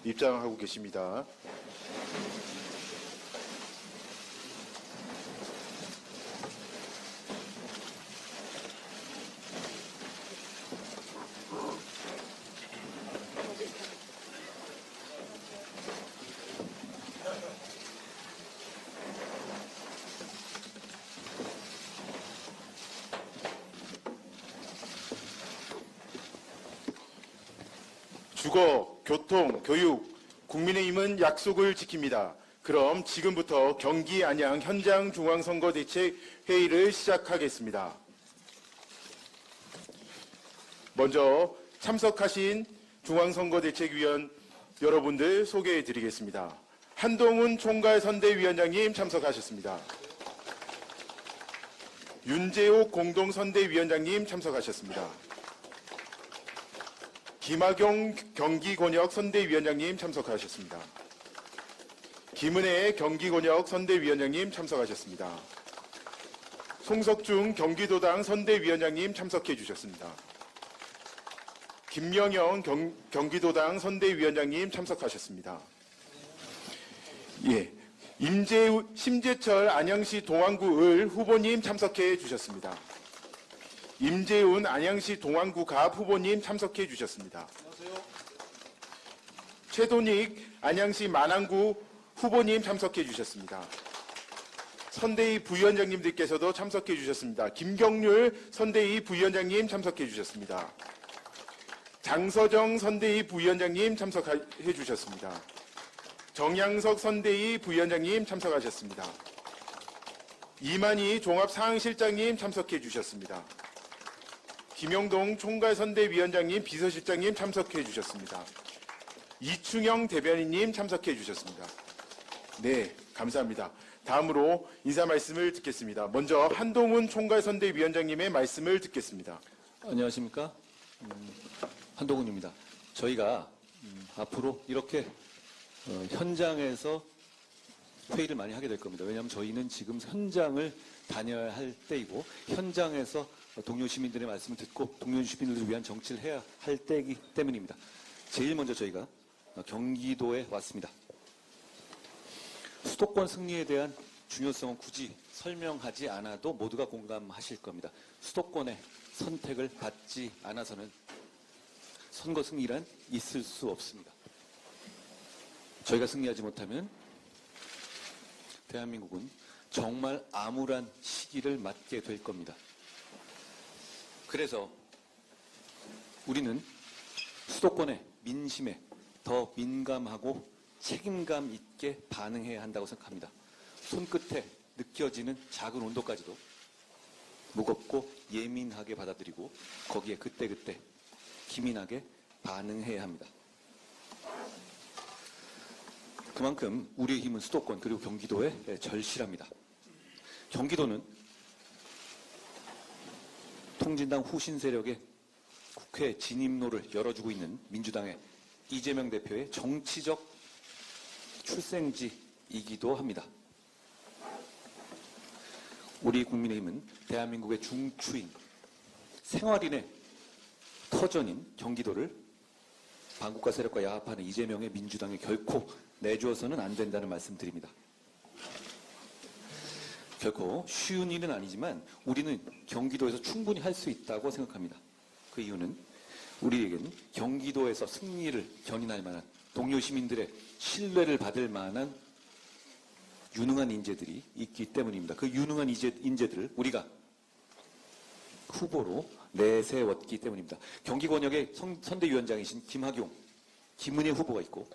입장하고 계십니다. 주거, 교통, 교육, 국민의힘은 약속을 지킵니다. 그럼 지금부터 경기 안양 현장 중앙선거대책 회의를 시작하겠습니다. 먼저 참석하신 중앙선거대책위원 여러분들 소개해 드리겠습니다. 한동훈 총괄선대위원장님 참석하셨습니다. 윤재옥 공동선대위원장님 참석하셨습니다. 김학용 경기권역 선대위원장님 참석하셨습니다. 김은혜 경기권역 선대위원장님 참석하셨습니다. 송석중 경기도당 선대위원장님 참석해 주셨습니다. 김명영 경기도당 선대위원장님 참석하셨습니다. 심재철 안양시 동안구 을 후보님 참석해 주셨습니다. 임재훈 안양시 동안구 갑 후보님 참석해 주셨습니다. 안녕하세요. 최도닉 안양시 만안구 후보님 참석해 주셨습니다. 선대위 부위원장님들께서도 참석해 주셨습니다. 김경률 선대위 부위원장님 참석해 주셨습니다. 장서정 선대위 부위원장님 참석해 주셨습니다. 정양석 선대위 부위원장님 참석하셨습니다. 이만희 종합상황실장님 참석해 주셨습니다. 김영동 총괄선대위원장님, 비서실장님 참석해 주셨습니다. 이충영 대변인님 참석해 주셨습니다. 네, 감사합니다. 다음으로 인사 말씀을 듣겠습니다. 먼저 한동훈 총괄선대위원장님의 말씀을 듣겠습니다. 안녕하십니까? 한동훈입니다. 저희가 앞으로 이렇게 현장에서 회의를 많이 하게 될 겁니다. 왜냐하면 저희는 지금 현장을 다녀야 할 때이고 현장에서 동료 시민들의 말씀을 듣고 동료 시민들을 위한 정치를 해야 할 때이기 때문입니다. 제일 먼저 저희가 경기도에 왔습니다. 수도권 승리에 대한 중요성은 굳이 설명하지 않아도 모두가 공감하실 겁니다. 수도권의 선택을 받지 않아서는 선거 승리란 있을 수 없습니다. 저희가 승리하지 못하면 대한민국은 정말 암울한 시기를 맞게 될 겁니다. 그래서 우리는 수도권의 민심에 더 민감하고 책임감 있게 반응해야 한다고 생각합니다. 손끝에 느껴지는 작은 온도까지도 무겁고 예민하게 받아들이고 거기에 그때그때 기민하게 반응해야 합니다. 그만큼 우리의 힘은 수도권 그리고 경기도에 절실합니다. 경기도는 통진당 후신 세력의 국회 진입로를 열어주고 있는 민주당의 이재명 대표의 정치적 출생지이기도 합니다. 우리 국민의힘은 대한민국의 중추인 생활인의 터전인 경기도를 반국가 세력과 야합하는 이재명의 민주당에 결코 내주어서는 안 된다는 말씀드립니다. 결코 쉬운 일은 아니지만 우리는 경기도에서 충분히 할 수 있다고 생각합니다. 그 이유는 우리에겐 경기도에서 승리를 견인할 만한 동료 시민들의 신뢰를 받을 만한 유능한 인재들이 있기 때문입니다. 그 유능한 인재들을 우리가 후보로 내세웠기 때문입니다. 경기권역의 선대위원장이신 김학용, 김은혜 후보가 있고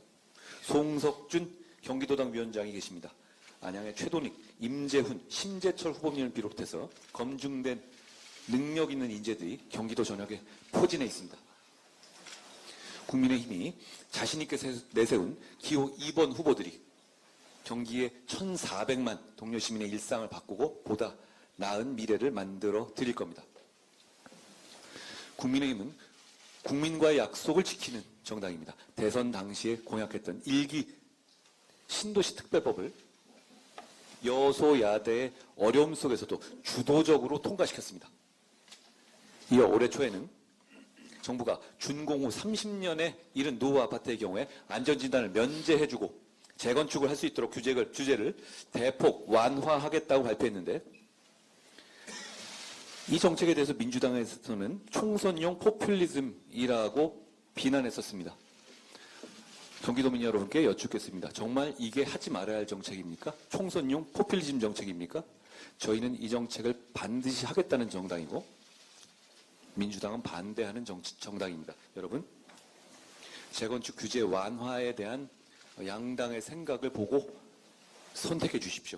송석준 경기도당 위원장이 계십니다. 안양의 최도닉, 임재훈, 심재철 후보님을 비롯해서 검증된 능력 있는 인재들이 경기도 전역에 포진해 있습니다. 국민의힘이 자신 있게 내세운 기호 2번 후보들이 경기의 1,400만 동료 시민의 일상을 바꾸고 보다 나은 미래를 만들어 드릴 겁니다. 국민의힘은 국민과의 약속을 지키는 정당입니다. 대선 당시에 공약했던 1기 신도시 특별법을 여소야대의 어려움 속에서도 주도적으로 통과시켰습니다. 이어 올해 초에는 정부가 준공 후 30년에 이른 노후 아파트의 경우에 안전진단을 면제해주고 재건축을 할 수 있도록 규제를 대폭 완화하겠다고 발표했는데, 이 정책에 대해서 민주당에서는 총선용 포퓰리즘이라고 비난했었습니다. 경기도민 여러분께 여쭙겠습니다. 정말 이게 하지 말아야 할 정책입니까? 총선용 포퓰리즘 정책입니까? 저희는 이 정책을 반드시 하겠다는 정당이고 민주당은 반대하는 정당입니다. 여러분, 재건축 규제 완화에 대한 양당의 생각을 보고 선택해 주십시오.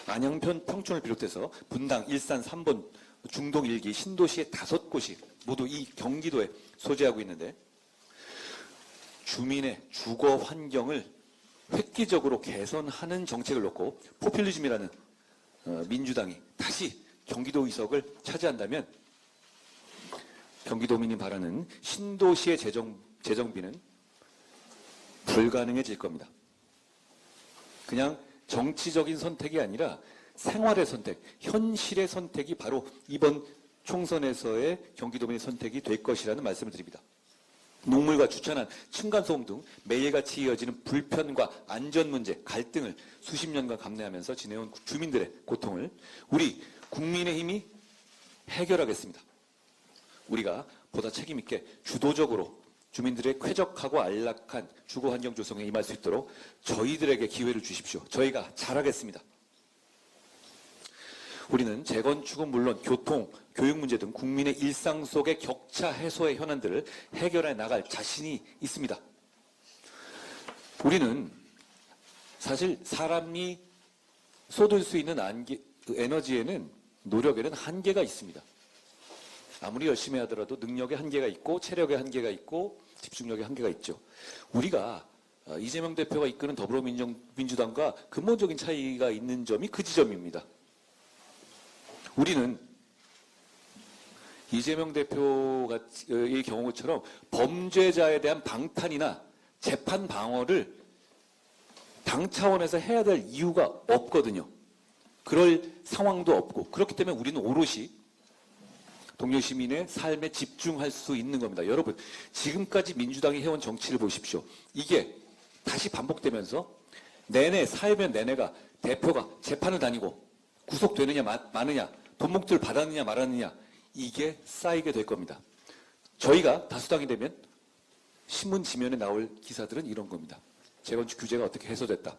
안양편 평촌을 비롯해서 분당, 일산, 삼본, 중동 1기, 신도시의 5곳이 모두 이 경기도에 소재하고 있는데, 주민의 주거 환경을 획기적으로 개선하는 정책을 놓고 포퓰리즘이라는 민주당이 다시 경기도 의석을 차지한다면 경기도민이 바라는 신도시의 재정비는 불가능해질 겁니다. 그냥 정치적인 선택이 아니라 생활의 선택, 현실의 선택이 바로 이번 총선에서의 경기도민의 선택이 될 것이라는 말씀을 드립니다. 녹물과 주차난, 층간소음 등 매일같이 이어지는 불편과 안전 문제, 갈등을 수십 년간 감내하면서 지내온 주민들의 고통을 우리 국민의힘이 해결하겠습니다. 우리가 보다 책임있게 주도적으로 주민들의 쾌적하고 안락한 주거환경 조성에 임할 수 있도록 저희들에게 기회를 주십시오. 저희가 잘하겠습니다. 우리는 재건축은 물론 교통, 교육 문제 등 국민의 일상 속의 격차 해소의 현안들을 해결해 나갈 자신이 있습니다. 우리는 사실 사람이 쏟을 수 있는 에너지에는, 노력에는 한계가 있습니다. 아무리 열심히 하더라도 능력의 한계가 있고 체력의 한계가 있고 집중력의 한계가 있죠. 우리가 이재명 대표가 이끄는 더불어민주당과 근본적인 차이가 있는 점이 그 지점입니다. 우리는 이재명 대표의 경우처럼 범죄자에 대한 방탄이나 재판 방어를 당 차원에서 해야 될 이유가 없거든요. 그럴 상황도 없고, 그렇기 때문에 우리는 오롯이 동료 시민의 삶에 집중할 수 있는 겁니다. 여러분, 지금까지 민주당이 해온 정치를 보십시오. 이게 다시 반복되면서 살면 내내가 대표가 재판을 다니고 구속되느냐 마느냐, 돈목들 받았느냐 말았느냐, 이게 쌓이게 될 겁니다. 저희가 다수당이 되면 신문 지면에 나올 기사들은 이런 겁니다. 재건축 규제가 어떻게 해소됐다.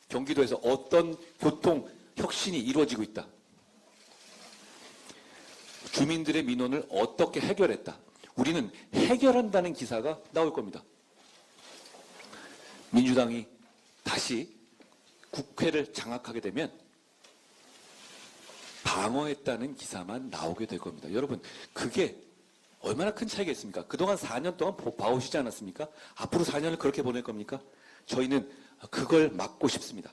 경기도에서 어떤 교통 혁신이 이루어지고 있다. 주민들의 민원을 어떻게 해결했다. 우리는 해결한다는 기사가 나올 겁니다. 민주당이 다시 국회를 장악하게 되면 방어했다는 기사만 나오게 될 겁니다. 여러분, 그게 얼마나 큰 차이겠습니까? 그동안 4년 동안 봐오시지 않았습니까? 앞으로 4년을 그렇게 보낼 겁니까? 저희는 그걸 막고 싶습니다.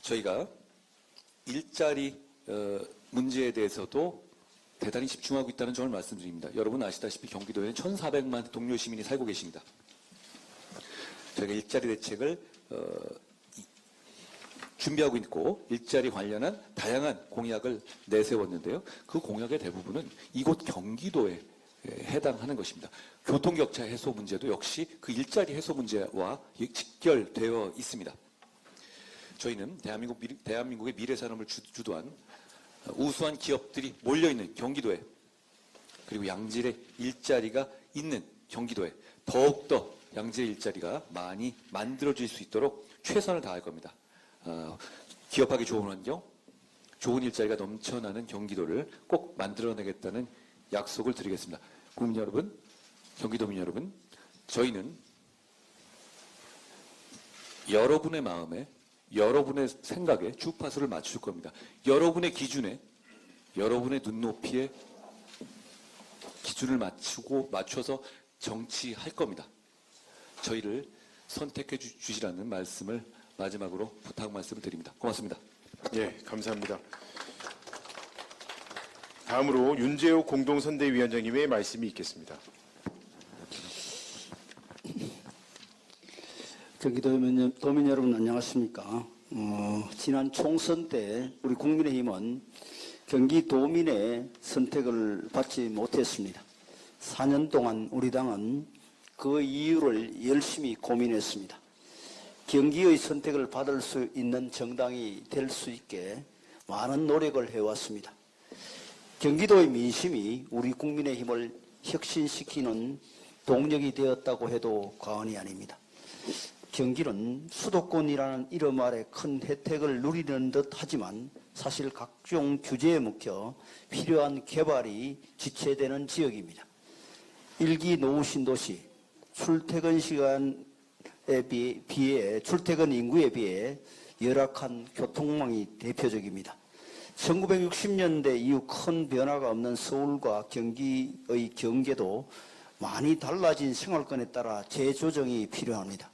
저희가 일자리 문제에 대해서도 대단히 집중하고 있다는 점을 말씀드립니다. 여러분 아시다시피 경기도에는 1,400만 동료 시민이 살고 계십니다. 저희가 일자리 대책을 준비하고 있고 일자리 관련한 다양한 공약을 내세웠는데요. 그 공약의 대부분은 이곳 경기도에 해당하는 것입니다. 교통격차 해소 문제도 역시 그 일자리 해소 문제와 직결되어 있습니다. 저희는 대한민국의 미래산업을 주도한 우수한 기업들이 몰려있는 경기도에, 그리고 양질의 일자리가 있는 경기도에 더욱더 양질의 일자리가 많이 만들어질 수 있도록 최선을 다할 겁니다. 기업하기 좋은 환경, 좋은 일자리가 넘쳐나는 경기도를 꼭 만들어내겠다는 약속을 드리겠습니다. 국민 여러분, 경기도민 여러분, 저희는 여러분의 마음에, 여러분의 생각에 주파수를 맞출 겁니다. 여러분의 기준에, 여러분의 눈높이에 기준을 맞춰서 정치할 겁니다. 저희를 선택해 주시라는 말씀을 마지막으로 부탁 말씀을 드립니다. 고맙습니다. 예, 감사합니다. 다음으로 윤재호 공동선대위원장님의 말씀이 있겠습니다. 경기도민 여러분 안녕하십니까? 지난 총선 때 우리 국민의힘은 경기도민의 선택을 받지 못했습니다. 4년 동안 우리 당은 그 이유를 열심히 고민했습니다. 경기의 선택을 받을 수 있는 정당이 될 수 있게 많은 노력을 해왔습니다. 경기도의 민심이 우리 국민의 힘을 혁신시키는 동력이 되었다고 해도 과언이 아닙니다. 경기는 수도권이라는 이름 아래 큰 혜택을 누리는 듯 하지만 사실 각종 규제에 묶여 필요한 개발이 지체되는 지역입니다. 1기 노후 신도시 출퇴근 시간에 비해 출퇴근 인구에 비해 열악한 교통망이 대표적입니다. 1960년대 이후 큰 변화가 없는 서울과 경기의 경계도 많이 달라진 생활권에 따라 재조정이 필요합니다.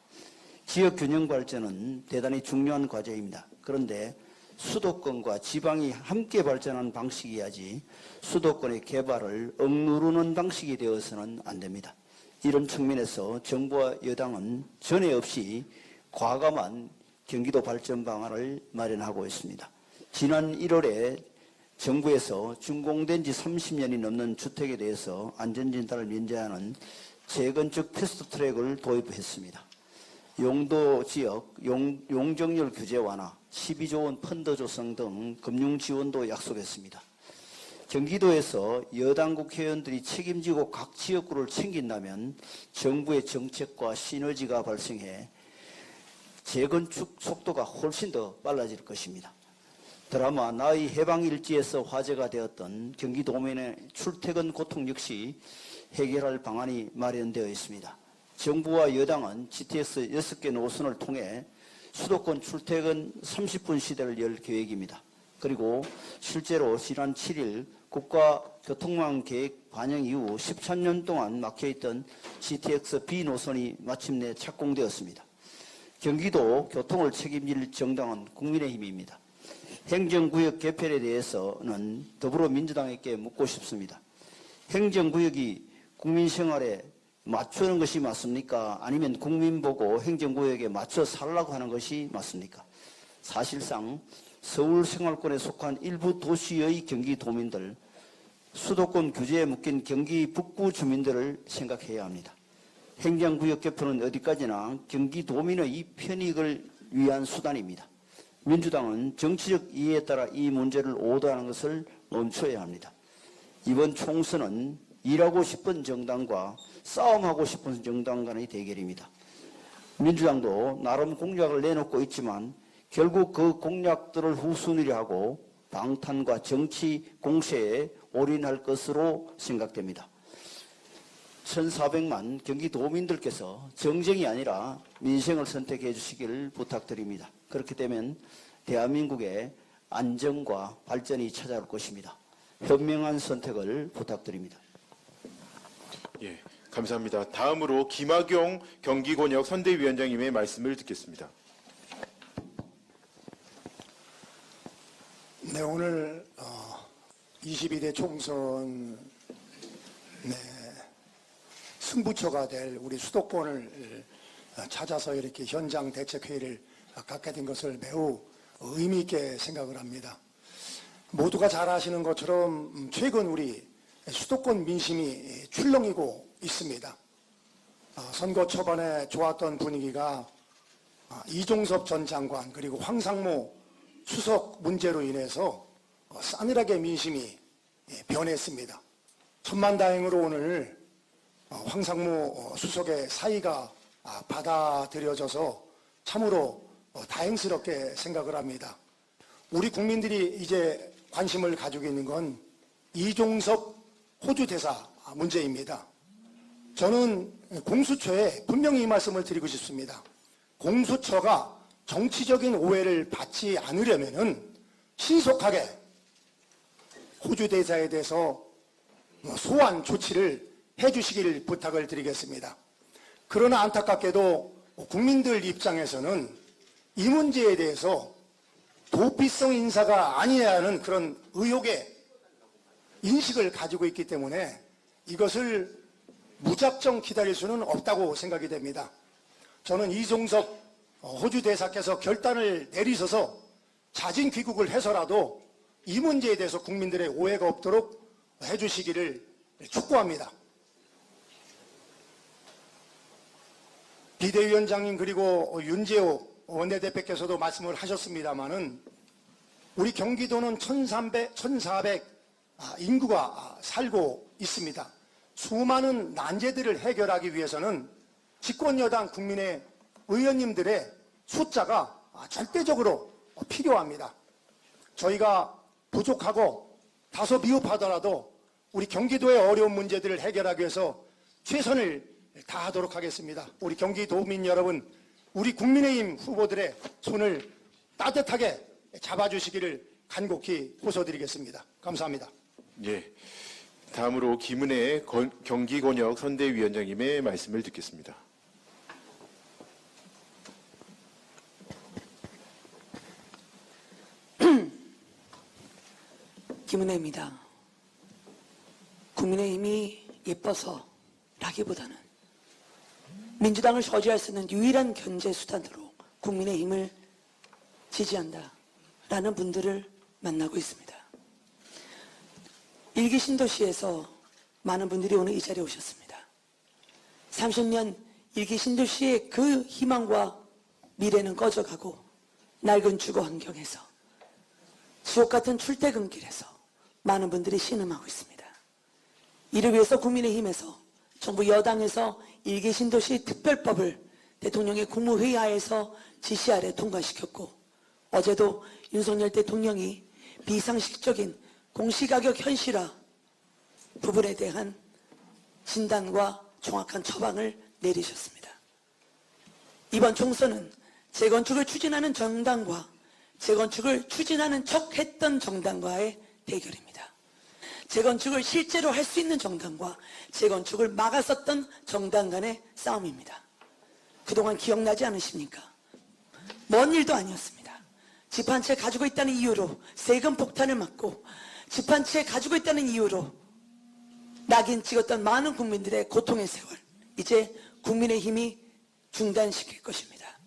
지역 균형 발전은 대단히 중요한 과제입니다. 그런데 수도권과 지방이 함께 발전하는 방식이야지 수도권의 개발을 억누르는 방식이 되어서는 안 됩니다. 이런 측면에서 정부와 여당은 전에 없이 과감한 경기도 발전 방안을 마련하고 있습니다. 지난 1월에 정부에서 준공된 지 30년이 넘는 주택에 대해서 안전진단을 면제하는 재건축 패스트트랙을 도입했습니다. 용도 지역 용적률 규제 완화, 12조 원 펀드 조성 등 금융 지원도 약속했습니다. 경기도에서 여당 국회의원들이 책임지고 각 지역구를 챙긴다면 정부의 정책과 시너지가 발생해 재건축 속도가 훨씬 더 빨라질 것입니다. 드라마 나의 해방일지에서 화제가 되었던 경기도민의 출퇴근 고통 역시 해결할 방안이 마련되어 있습니다. 정부와 여당은 GTX 6개 노선을 통해 수도권 출퇴근 30분 시대를 열 계획입니다. 그리고 실제로 지난 7일 국가교통망 계획 반영 이후 13년 동안 막혀있던 GTX B 노선이 마침내 착공되었습니다. 경기도 교통을 책임질 정당은 국민의힘입니다. 행정구역 개편에 대해서는 더불어민주당에게 묻고 싶습니다. 행정구역이 국민 생활에 맞추는 것이 맞습니까? 아니면 국민 보고 행정구역에 맞춰 살라고 하는 것이 맞습니까? 사실상 서울 생활권에 속한 일부 도시의 경기도민들, 수도권 규제에 묶인 경기 북부 주민들을 생각해야 합니다. 행정구역 개편은 어디까지나 경기도민의 편익을 위한 수단입니다. 민주당은 정치적 이해에 따라 이 문제를 오도하는 것을 멈춰야 합니다. 이번 총선은 일하고 싶은 정당과 싸움하고 싶은 정당 간의 대결입니다. 민주당도 나름 공약을 내놓고 있지만 결국 그 공약들을 후순위를 하고 방탄과 정치 공세에 올인할 것으로 생각됩니다. 1,400만 경기도민들께서 정쟁이 아니라 민생을 선택해 주시길 부탁드립니다. 그렇게 되면 대한민국의 안정과 발전이 찾아올 것입니다. 현명한 선택을 부탁드립니다. 예, 감사합니다. 다음으로 김학용 경기권역 선대위원장님의 말씀을 듣겠습니다. 네, 오늘 22대 총선 승부처가 될 우리 수도권을 찾아서 이렇게 현장 대책회의를 갖게 된 것을 매우 의미 있게 생각을 합니다. 모두가 잘 아시는 것처럼 최근 우리 수도권 민심이 출렁이고 있습니다. 선거 초반에 좋았던 분위기가 이종섭 전 장관 그리고 황상무 수석 문제로 인해서 싸늘하게 민심이 변했습니다. 천만다행으로 오늘 황상무 수석의 사의가 받아들여져서 참으로 다행스럽게 생각을 합니다. 우리 국민들이 이제 관심을 가지고 있는 건 이종섭 호주 대사 문제입니다. 저는 공수처에 분명히 이 말씀을 드리고 싶습니다. 공수처가 정치적인 오해를 받지 않으려면은 신속하게 호주 대사에 대해서 소환 조치를 해주시길 부탁을 드리겠습니다. 그러나 안타깝게도 국민들 입장에서는 이 문제에 대해서 도피성 인사가 아니어야 하는 그런 의혹의 인식을 가지고 있기 때문에 이것을 무작정 기다릴 수는 없다고 생각이 됩니다. 저는 이종섭 호주 대사께서 결단을 내리셔서 자진 귀국을 해서라도 이 문제에 대해서 국민들의 오해가 없도록 해주시기를 촉구합니다. 비대위원장님 그리고 윤재호 원내대표께서도 말씀을 하셨습니다마는 우리 경기도는 1,400 인구가 살고 있습니다. 수많은 난제들을 해결하기 위해서는 집권여당 국민의 의원님들의 숫자가 절대적으로 필요합니다. 저희가 부족하고 다소 미흡하더라도 우리 경기도의 어려운 문제들을 해결하기 위해서 최선을 다하도록 하겠습니다. 우리 경기도민 여러분, 우리 국민의힘 후보들의 손을 따뜻하게 잡아주시기를 간곡히 호소드리겠습니다. 감사합니다. 예. 다음으로 김은혜 경기권역 선대위원장님의 말씀을 듣겠습니다. 김은혜입니다. 국민의힘이 예뻐서라기보다는 민주당을 저지할 수 있는 유일한 견제 수단으로 국민의힘을 지지한다라는 분들을 만나고 있습니다. 일기 신도시에서 많은 분들이 오늘 이 자리에 오셨습니다. 30년 일기 신도시의 그 희망과 미래는 꺼져가고 낡은 주거 환경에서 지옥 같은 출퇴근길에서 많은 분들이 신음하고 있습니다. 이를 위해서 국민의힘에서 정부 여당에서 일기 신도시 특별법을 대통령의 국무회의하에서 지시 아래 통과시켰고 어제도 윤석열 대통령이 비상식적인 공시가격 현실화 부분에 대한 진단과 정확한 처방을 내리셨습니다. 이번 총선은 재건축을 추진하는 정당과 재건축을 추진하는 척 했던 정당과의 대결입니다. 재건축을 실제로 할 수 있는 정당과 재건축을 막았었던 정당 간의 싸움입니다. 그동안 기억나지 않으십니까? 먼 일도 아니었습니다. 집 한 채 가지고 있다는 이유로 세금 폭탄을 맞고 집 한 채 가지고 있다는 이유로 낙인 찍었던 많은 국민들의 고통의 세월, 이제 국민의힘이 중단시킬 것입니다.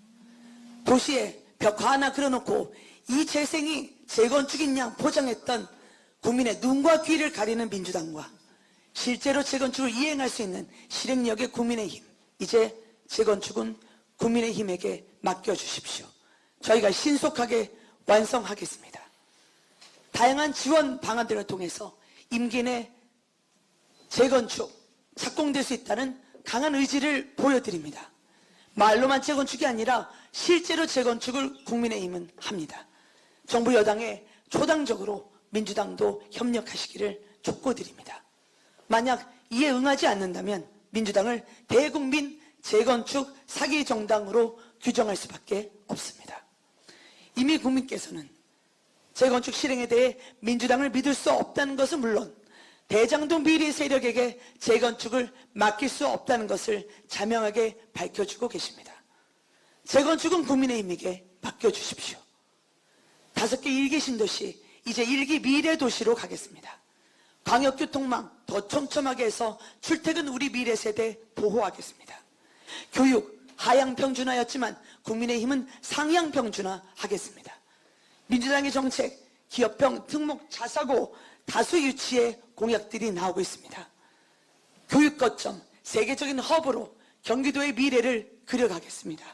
도시에 벽화 하나 그려놓고 이 재생이 재건축인 양 포장했던 국민의 눈과 귀를 가리는 민주당과 실제로 재건축을 이행할 수 있는 실행력의 국민의힘, 이제 재건축은 국민의힘에게 맡겨주십시오. 저희가 신속하게 완성하겠습니다. 다양한 지원 방안들을 통해서 임기 내 재건축 착공될 수 있다는 강한 의지를 보여드립니다. 말로만 재건축이 아니라 실제로 재건축을 국민의힘은 합니다. 정부 여당에 초당적으로 민주당도 협력하시기를 촉구드립니다. 만약 이에 응하지 않는다면 민주당을 대국민 재건축 사기 정당으로 규정할 수밖에 없습니다. 이미 국민께서는 재건축 실행에 대해 민주당을 믿을 수 없다는 것은 물론 대장동 비리 세력에게 재건축을 맡길 수 없다는 것을 자명하게 밝혀주고 계십니다. 재건축은 국민의힘에게 맡겨주십시오. 5개 일기 신도시, 이제 일기 미래 도시로 가겠습니다. 광역교통망 더 촘촘하게 해서 출퇴근 우리 미래 세대 보호하겠습니다. 교육 하향 평준화였지만 국민의힘은 상향 평준화 하겠습니다. 민주당의 정책 기업형 특목 자사고 다수 유치의 공약들이 나오고 있습니다. 교육 거점 세계적인 허브로 경기도의 미래를 그려가겠습니다.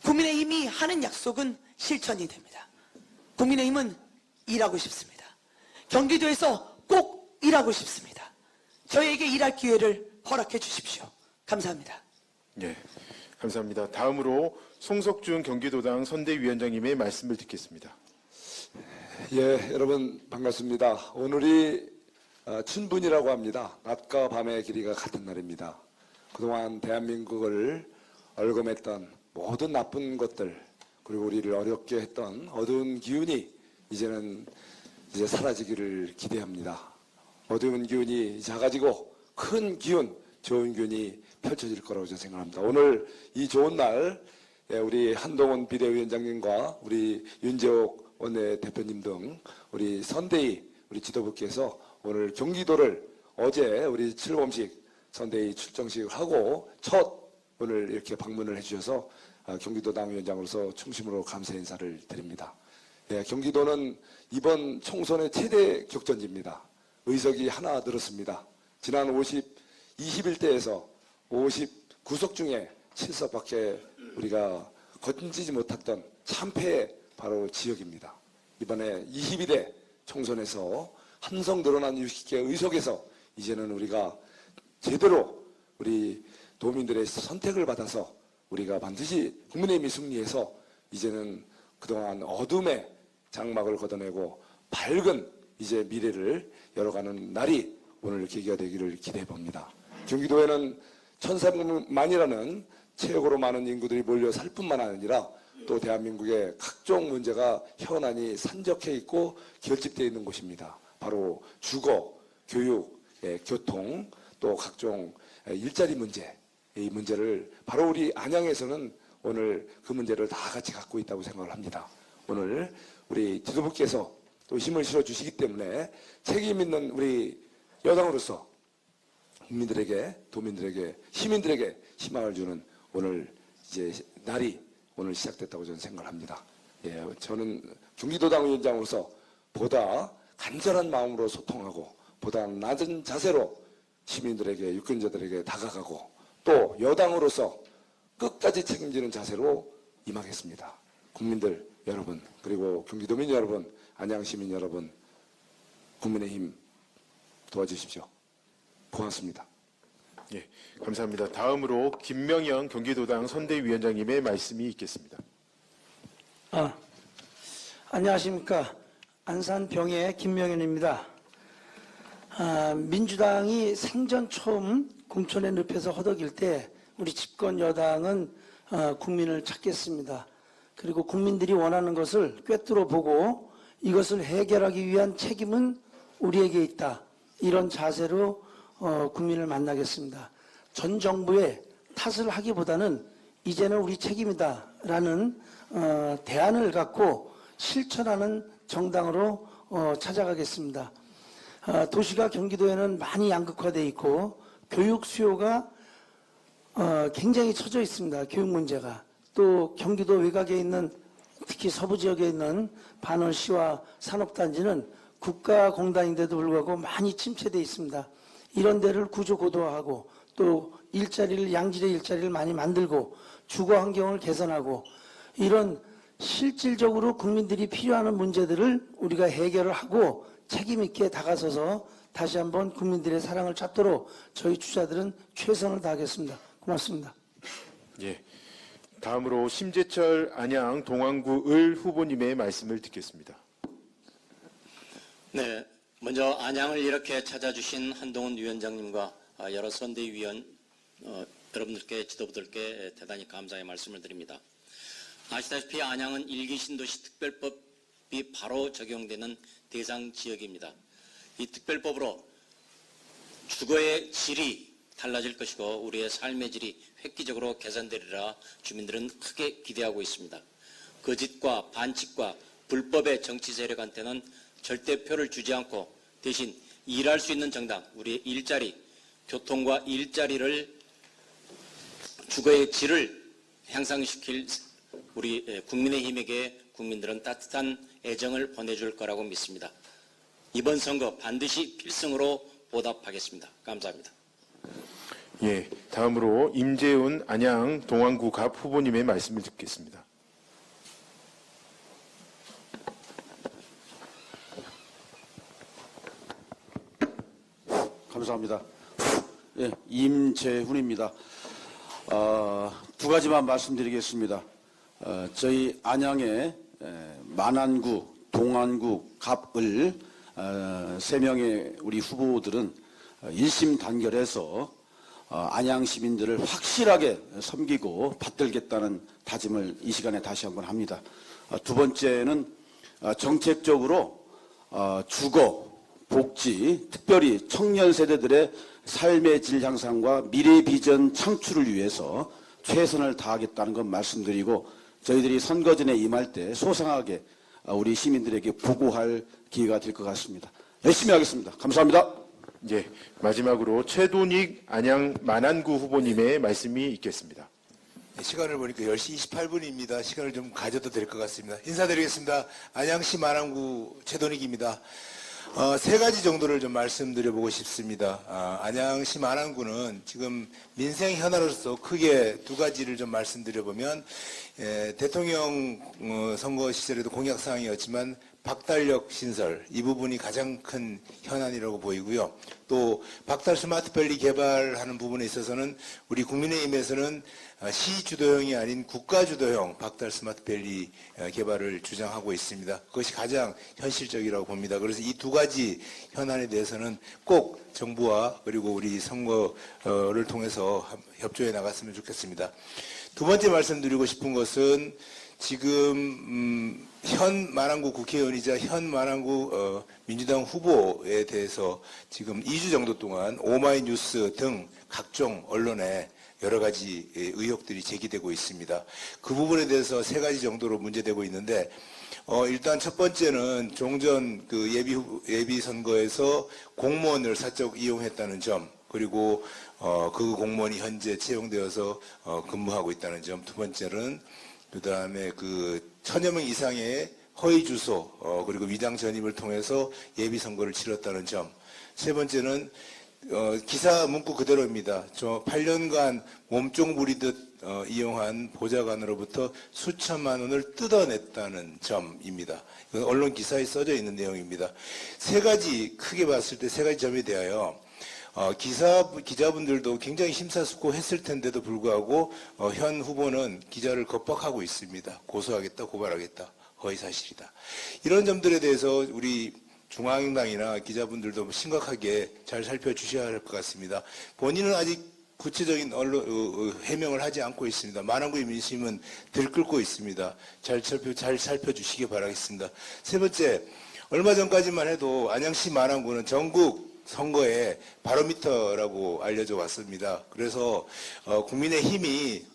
국민의힘이 하는 약속은 실천이 됩니다. 국민의힘은 일하고 싶습니다. 경기도에서 꼭 일하고 싶습니다. 저희에게 일할 기회를 허락해 주십시오. 감사합니다. 예, 감사합니다. 다음으로 송석준 경기도당 선대위원장님의 말씀을 듣겠습니다. 예, 여러분 반갑습니다. 오늘이 춘분이라고 합니다. 낮과 밤의 길이가 같은 날입니다. 그동안 대한민국을 얼검했던 모든 나쁜 것들, 그리고 우리를 어렵게 했던 어두운 기운이 이제 사라지기를 기대합니다. 어두운 기운이 작아지고 큰 기운, 좋은 기운이 펼쳐질 거라고 저는 생각합니다. 오늘 이 좋은 날 우리 한동훈 비대위원장님과 우리 윤재옥 원내대표님 등 우리 선대위 우리 지도부께서 오늘 경기도를 어제 우리 칠범식 선대위 출정식을 하고 첫 오늘 이렇게 방문을 해주셔서 경기도 당위원장으로서 충심으로 감사 인사를 드립니다. 네, 경기도는 이번 총선의 최대 격전지입니다. 의석이 하나 늘었습니다. 지난 21대에서 59석 중에 7석밖에 우리가 거치지 못했던 참패의 바로 지역입니다. 이번에 22대 총선에서 한석 늘어난 60개 의석에서 이제는 우리가 제대로 우리 도민들의 선택을 받아서 우리가 반드시 국민의힘이 승리해서 이제는 그동안 어둠의 장막을 걷어내고 밝은 이제 미래를 열어가는 날이 오늘 계기가 되기를 기대해 봅니다. 경기도에는 1,300만이라는 최고로 많은 인구들이 몰려 살 뿐만 아니라 또 대한민국의 각종 문제가 현안이 산적해 있고 결집되어 있는 곳입니다. 바로 주거, 교육, 교통, 또 각종 일자리 문제, 이 문제를 바로 우리 안양에서는 오늘 그 문제를 다 같이 갖고 있다고 생각을 합니다. 오늘 우리 지도부께서 또 힘을 실어주시기 때문에 책임 있는 우리 여당으로서 국민들에게, 도민들에게, 시민들에게 희망을 주는 오늘 이제 날이 오늘 시작됐다고 저는 생각을 합니다. 예, 저는 경기도당 위원장으로서 보다 간절한 마음으로 소통하고 보다 낮은 자세로 시민들에게, 유권자들에게 다가가고 또 여당으로서 끝까지 책임지는 자세로 임하겠습니다. 국민들 여러분, 그리고 경기도민 여러분, 안양시민 여러분, 국민의힘 도와주십시오. 고맙습니다. 예, 감사합니다. 다음으로 김명영 경기도당 선대위원장님의 말씀이 있겠습니다. 안녕하십니까. 안산 병의 김명현입니다. 민주당이 생전 처음 공천의 늪에서 허덕일 때 우리 집권 여당은 국민을 찾겠습니다. 그리고 국민들이 원하는 것을 꿰뚫어 보고 이것을 해결하기 위한 책임은 우리에게 있다. 이런 자세로 국민을 만나겠습니다. 전 정부의 탓을 하기보다는 이제는 우리 책임이다라는 대안을 갖고 실천하는 정당으로 찾아가겠습니다. 도시가 경기도에는 많이 양극화되어 있고 교육 수요가 굉장히 처져 있습니다. 교육 문제가. 또 경기도 외곽에 있는 특히 서부 지역에 있는 반월시와 산업단지는 국가공단인데도 불구하고 많이 침체되어 있습니다. 이런 데를 구조고도화하고 또 양질의 일자리를 많이 만들고 주거 환경을 개선하고 이런 실질적으로 국민들이 필요하는 문제들을 우리가 해결을 하고 책임 있게 다가서서 다시 한번 국민들의 사랑을 찾도록 저희 주자들은 최선을 다하겠습니다. 고맙습니다. 예, 다음으로 심재철 안양 동안구 을 후보님의 말씀을 듣겠습니다. 네, 먼저 안양을 이렇게 찾아주신 한동훈 위원장님과 여러 선대위원 여러분들께 지도부들께 대단히 감사의 말씀을 드립니다. 아시다시피 안양은 1기 신도시 특별법이 바로 적용되는 대상 지역입니다. 이 특별법으로 주거의 질이 달라질 것이고 우리의 삶의 질이 획기적으로 개선되리라 주민들은 크게 기대하고 있습니다. 거짓과 반칙과 불법의 정치 세력한테는 절대 표를 주지 않고 대신 일할 수 있는 정당, 우리의 일자리, 교통과 일자리를 주거의 질을 향상시킬 우리 국민의힘에게 국민들은 따뜻한 애정을 보내줄 거라고 믿습니다. 이번 선거 반드시 필승으로 보답하겠습니다. 감사합니다. 예, 다음으로 임재훈 안양 동안구 갑 후보님의 말씀을 듣겠습니다. 감사합니다. 예, 임재훈입니다. 두 가지만 말씀드리겠습니다. 저희 안양의 만안구, 동안구, 갑을 세 명의 우리 후보들은 일심단결해서 안양 시민들을 확실하게 섬기고 받들겠다는 다짐을 이 시간에 다시 한번 합니다. 두 번째는 정책적으로 주거, 복지, 특별히 청년 세대들의 삶의 질 향상과 미래 비전 창출을 위해서 최선을 다하겠다는 것 말씀드리고 저희들이 선거 전에 임할 때 소상하게 우리 시민들에게 보고할 기회가 될 것 같습니다. 열심히 하겠습니다. 감사합니다. 예, 마지막으로 최돈익 안양 만안구 후보님의 말씀이 있겠습니다. 시간을 보니까 10시 28분입니다. 시간을 좀 가져도 될 것 같습니다. 인사드리겠습니다. 안양시 마랑구 최돈익입니다. 세 가지 정도를 좀 말씀드려보고 싶습니다. 안양시 마랑구는 지금 민생 현안으로서 크게 두 가지를 좀 말씀드려보면, 대통령 선거 시절에도 공약사항이었지만 박달역 신설, 이 부분이 가장 큰 현안이라고 보이고요. 또 박달 스마트밸리 개발하는 부분에 있어서는 우리 국민의힘에서는 시 주도형이 아닌 국가 주도형 박달 스마트밸리 개발을 주장하고 있습니다. 그것이 가장 현실적이라고 봅니다. 그래서 이 두 가지 현안에 대해서는 꼭 정부와 그리고 우리 선거를 통해서 협조해 나갔으면 좋겠습니다. 두 번째 말씀드리고 싶은 것은 지금 현 마랑구 국회의원이자 현 마랑구 민주당 후보에 대해서 지금 2주 정도 동안 오마이뉴스 등 각종 언론에 여러 가지 의혹들이 제기되고 있습니다. 그 부분에 대해서 세 가지 정도로 문제되고 있는데, 일단 첫 번째는 종전 그 예비 선거에서 공무원을 사적 이용했다는 점, 그리고 그 공무원이 현재 채용되어서 근무하고 있다는 점. 두 번째는 그다음에 그 1000여 명 이상의 허위 주소 그리고 위장 전입을 통해서 예비 선거를 치렀다는 점. 세 번째는 기사 문구 그대로입니다. 저 8년간 몸종 부리듯 이용한 보좌관으로부터 수천만 원을 뜯어냈다는 점입니다. 이건 언론 기사에 써져 있는 내용입니다. 세 가지 크게 봤을 때 세 가지 점에 대하여 기자분들도 굉장히 심사숙고했을 텐데도 불구하고 현 후보는 기자를 겁박하고 있습니다. 고소하겠다, 고발하겠다, 허위사실이다. 이런 점들에 대해서 우리 중앙당이나 기자분들도 심각하게 잘 살펴주셔야 할 것 같습니다. 본인은 아직 구체적인 해명을 하지 않고 있습니다. 마랑구의 민심은 들끓고 있습니다. 잘 살펴주시기 바라겠습니다. 세 번째, 얼마 전까지만 해도 안양시 마랑구는 전국 선거의 바로미터라고 알려져 왔습니다. 그래서 국민의힘이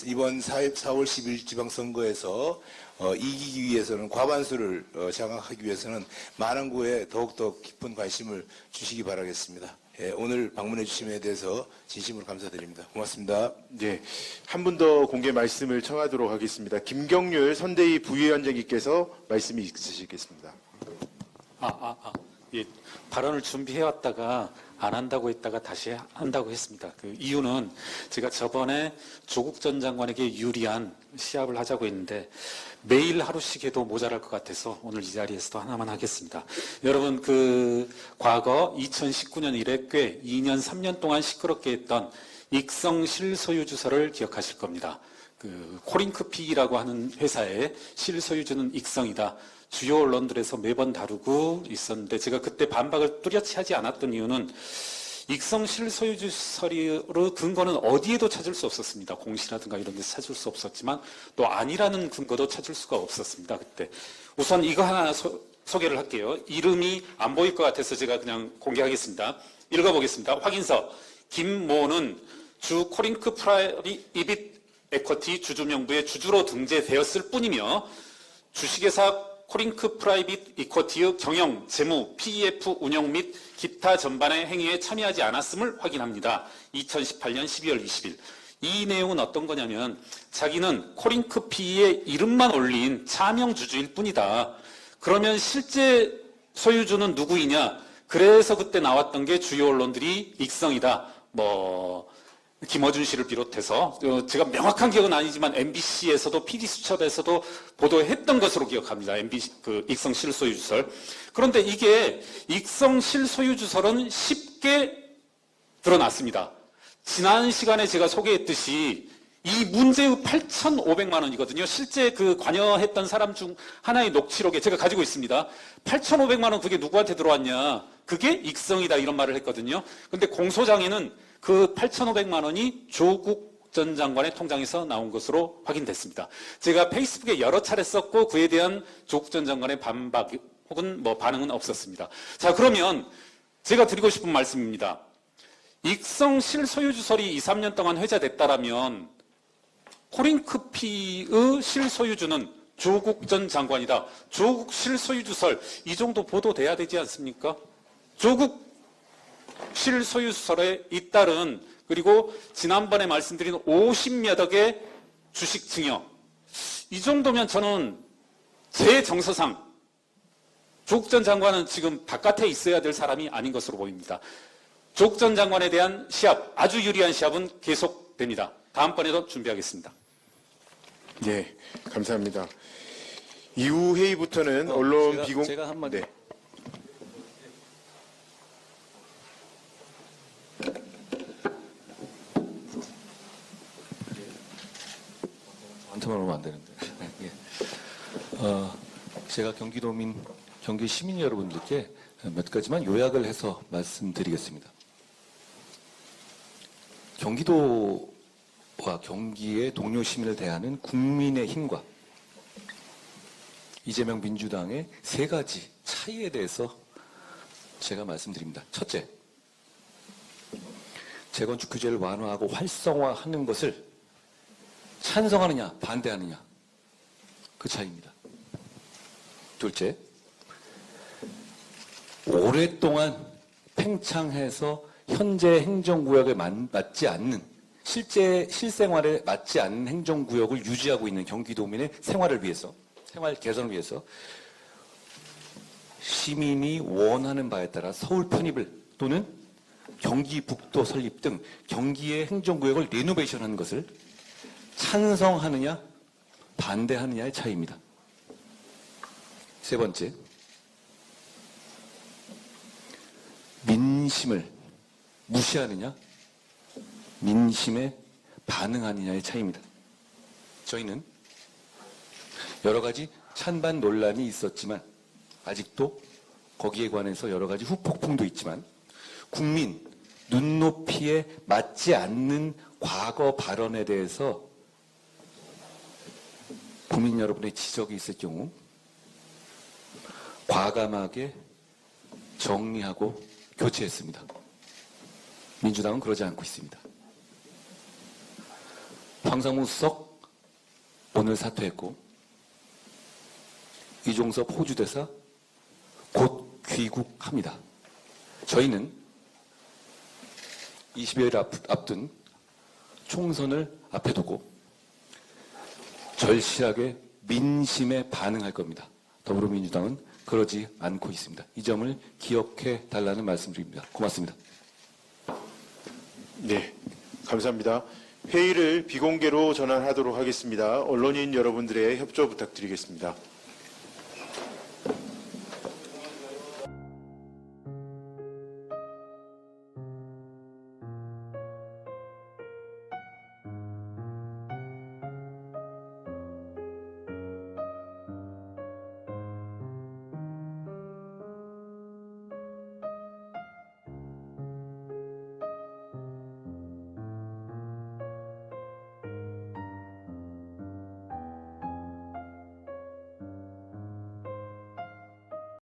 이번 4월 10일 지방선거에서 이기기 위해서는 과반수를 장악하기 위해서는 마랑구에 더욱더 깊은 관심을 주시기 바라겠습니다. 오늘 방문해 주심에 대해서 진심으로 감사드립니다. 고맙습니다. 네, 한 분 더 공개 말씀을 청하도록 하겠습니다. 김경률 선대위 부위원장님께서 말씀이 있으시겠습니다. 예, 발언을 준비해왔다가 안 한다고 했다가 다시 한다고 했습니다. 그 이유는 제가 저번에 조국 전 장관에게 유리한 시합을 하자고 했는데 매일 하루씩 해도 모자랄 것 같아서 오늘 이 자리에서도 하나만 하겠습니다. 여러분, 과거 2019년 이래 꽤 2년, 3년 동안 시끄럽게 했던 익성 실소유주서를 기억하실 겁니다. 코링크피라고 하는 회사의 실소유주는 익성이다. 주요 언론들에서 매번 다루고 있었는데 제가 그때 반박을 뚜렷이 하지 않았던 이유는 익성 실소유주서의 근거는 어디에도 찾을 수 없었습니다. 공시라든가 이런 데서 찾을 수 없었지만 또 아니라는 근거도 찾을 수가 없었습니다. 그때 우선 이거 하나 소개를 할게요. 이름이 안 보일 것 같아서 제가 그냥 공개하겠습니다. 읽어보겠습니다. 확인서 김모는 주 코링크 프라이빗 에쿼티 주주명부의 주주로 등재되었을 뿐이며 주식회사 코링크 프라이빗 이쿼티의 경영, 재무, PEF 운영 및 기타 전반의 행위에 참여하지 않았음을 확인합니다. 2018년 12월 20일. 이 내용은 어떤 거냐면 자기는 코링크 PE의 이름만 올린 차명 주주일 뿐이다. 그러면 실제 소유주는 누구이냐? 그래서 그때 나왔던 게 주요 언론들이 익성이다. 김어준 씨를 비롯해서 제가 명확한 기억은 아니지만 MBC에서도 PD수첩에서도 보도했던 것으로 기억합니다. 익성 실소유주설. 그런데 이게 익성 실소유주설은 쉽게 드러났습니다. 지난 시간에 제가 소개했듯이 이 문제의 8,500만 원이거든요. 실제 관여했던 사람 중 하나의 녹취록에 제가 가지고 있습니다. 8,500만 원 그게 누구한테 들어왔냐? 그게 익성이다 이런 말을 했거든요. 근데 공소장에는 그 8,500만 원이 조국 전 장관의 통장에서 나온 것으로 확인됐습니다. 제가 페이스북에 여러 차례 썼고 그에 대한 조국 전 장관의 반박 혹은 반응은 없었습니다. 자, 그러면 제가 드리고 싶은 말씀입니다. 익성 실소유주설이 2, 3년 동안 회자됐다라면 코링크피의 실소유주는 조국 전 장관이다. 조국 실소유주설 이 정도 보도돼야 되지 않습니까? 조국 실소유설에 잇따른 그리고 지난번에 말씀드린 50몇 억의 주식 증여. 이 정도면 저는 제 정서상 조국 전 장관은 지금 바깥에 있어야 될 사람이 아닌 것으로 보입니다. 조국 전 장관에 대한 시합, 아주 유리한 시합은 계속됩니다. 다음번에도 준비하겠습니다. 네, 감사합니다. 이후 회의부터는 언론 비공 제가 한마디. 네. 한테만 오면 안 되는데. 예. 제가 경기도민, 경기 시민 여러분들께 몇 가지만 요약을 해서 말씀드리겠습니다. 경기도와 경기의 동료 시민을 대하는 국민의 힘과 이재명 민주당의 세 가지 차이에 대해서 제가 말씀드립니다. 첫째, 재건축 규제를 완화하고 활성화하는 것을 찬성하느냐, 반대하느냐, 그 차이입니다. 둘째, 오랫동안 팽창해서 현재 행정구역에 맞지 않는, 실생활에 맞지 않는 행정구역을 유지하고 있는 경기도민의 생활을 위해서, 생활 개선을 위해서 시민이 원하는 바에 따라 서울 편입을 또는 경기 북도 설립 등 경기의 행정구역을 리노베이션하는 것을 찬성하느냐 반대하느냐의 차이입니다. 세 번째, 민심을 무시하느냐 민심에 반응하느냐의 차이입니다. 저희는 여러 가지 찬반 논란이 있었지만 아직도 거기에 관해서 여러 가지 후폭풍도 있지만 국민 눈높이에 맞지 않는 과거 발언에 대해서 국민 여러분의 지적이 있을 경우 과감하게 정리하고 교체했습니다. 민주당은 그러지 않고 있습니다. 황상무 수석 오늘 사퇴했고 이종섭 호주 대사 곧 귀국합니다. 저희는 20여일 앞둔 총선을 앞에 두고 절실하게 민심에 반응할 겁니다. 더불어민주당은 그러지 않고 있습니다. 이 점을 기억해 달라는 말씀드립니다. 고맙습니다. 네, 감사합니다. 회의를 비공개로 전환하도록 하겠습니다. 언론인 여러분들의 협조 부탁드리겠습니다.